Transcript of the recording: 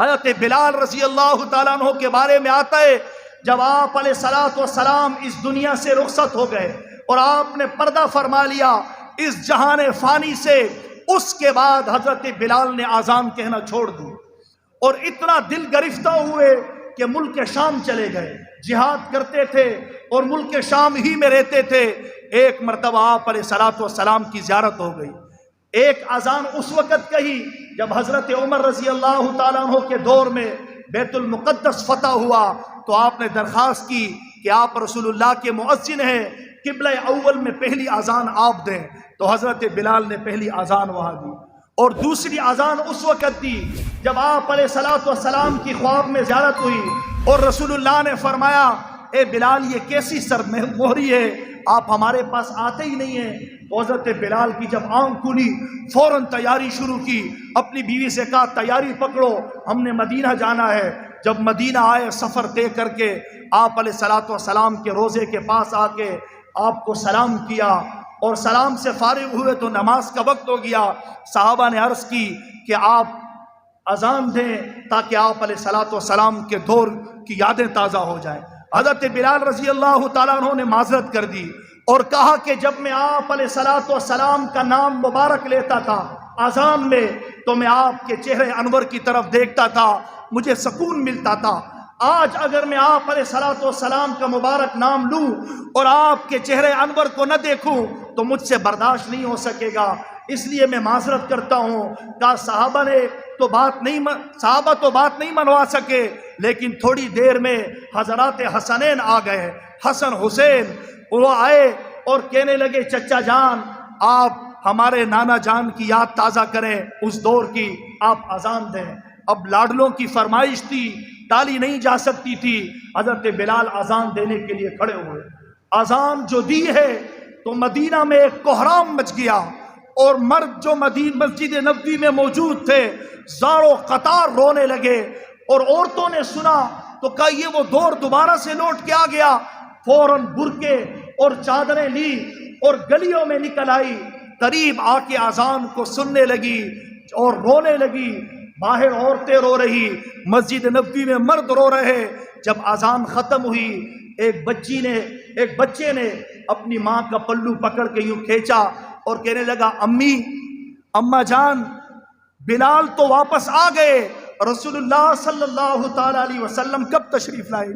حضرت بلال رضی اللہ تعالیٰ عنہ کے بارے میں آتا ہے، جب آپ علیہ الصلوۃ والسلام اس دنیا سے رخصت ہو گئے اور آپ نے پردہ فرما لیا اس جہان فانی سے، اس کے بعد حضرت بلال نے اذان کہنا چھوڑ دی اور اتنا دل گرفتہ ہوئے کہ ملک شام چلے گئے، جہاد کرتے تھے اور ملک شام ہی میں رہتے تھے۔ ایک مرتبہ آپ علیہ الصلوۃ والسلام کی زیارت ہو گئی، ایک اذان اس وقت کہی جب حضرت عمر رضی اللہ تعالیٰ عنہ کے دور میں بیت المقدس فتح ہوا، تو آپ نے درخواست کی کہ آپ رسول اللہ کے مؤذن ہیں، قبلہ اول میں پہلی اذان آپ دیں، تو حضرت بلال نے پہلی اذان وہاں دی اور دوسری اذان اس وقت دی جب آپ علیہ الصلوۃ والسلام کی خواب میں زیارت ہوئی اور رسول اللہ نے فرمایا اے بلال یہ کیسی سر مہری ہے، آپ ہمارے پاس آتے ہی نہیں ہیں۔ تو حضرت بلال کی جب آنکھ کھلی فوراً تیاری شروع کی، اپنی بیوی سے کہا تیاری پکڑو ہم نے مدینہ جانا ہے۔ جب مدینہ آئے سفر طے کر کے آپ علیہ الصلوۃ والسلام کے روضے کے پاس آ کے آپ کو سلام کیا اور سلام سے فارغ ہوئے تو نماز کا وقت ہو گیا۔ صحابہ نے عرض کی کہ آپ اذان دیں تاکہ آپ علیہ الصلوۃ والسلام کے دور کی یادیں تازہ ہو جائیں۔ حضرت بلال رضی اللہ تعالیٰ عنہ نے معذرت کر دی اور کہا کہ جب میں آپ علیہ الصلوۃ والسلام کا نام مبارک لیتا تھا اذان میں تو میں آپ کے چہرے انور کی طرف دیکھتا تھا، مجھے سکون ملتا تھا۔ آج اگر میں آپ علیہ الصلوۃ والسلام کا مبارک نام لوں اور آپ کے چہرے انور کو نہ دیکھوں تو مجھ سے برداشت نہیں ہو سکے گا، اس لیے میں معذرت کرتا ہوں۔ کہا صحابہ تو بات نہیں منوا سکے، لیکن تھوڑی دیر میں حضرات حسنین آ گئے، حسن حسین، وہ آئے اور کہنے لگے چچا جان آپ ہمارے نانا جان کی یاد تازہ کریں اس دور کی، آپ اذان دیں۔ اب لاڈلوں کی فرمائش تھی، ٹالی نہیں جا سکتی تھی، حضرت بلال اذان دینے کے لیے کھڑے ہوئے۔ اذان جو دی ہے تو مدینہ میں ایک کوہرام مچ گیا اور مرد جو مسجد نبوی میں موجود تھے زاروں قطار رونے لگے اور عورتوں نے سنا تو کہا یہ وہ دور دوبارہ سے لوٹ کے آ گیا۔ فوراً برقعے اور چادریں لی اور گلیوں میں نکل آئی، قریب آ کے اذان کو سننے لگی اور رونے لگی۔ باہر عورتیں رو رہی، مسجد نبوی میں مرد رو رہے۔ جب اذان ختم ہوئی ایک بچے نے اپنی ماں کا پلو پکڑ کے یوں کھینچا اور کہنے لگا اماں جان بلال تو واپس آ گئے، رسول اللہ صلی اللہ تعالی علیہ وسلم کب تشریف لائے؟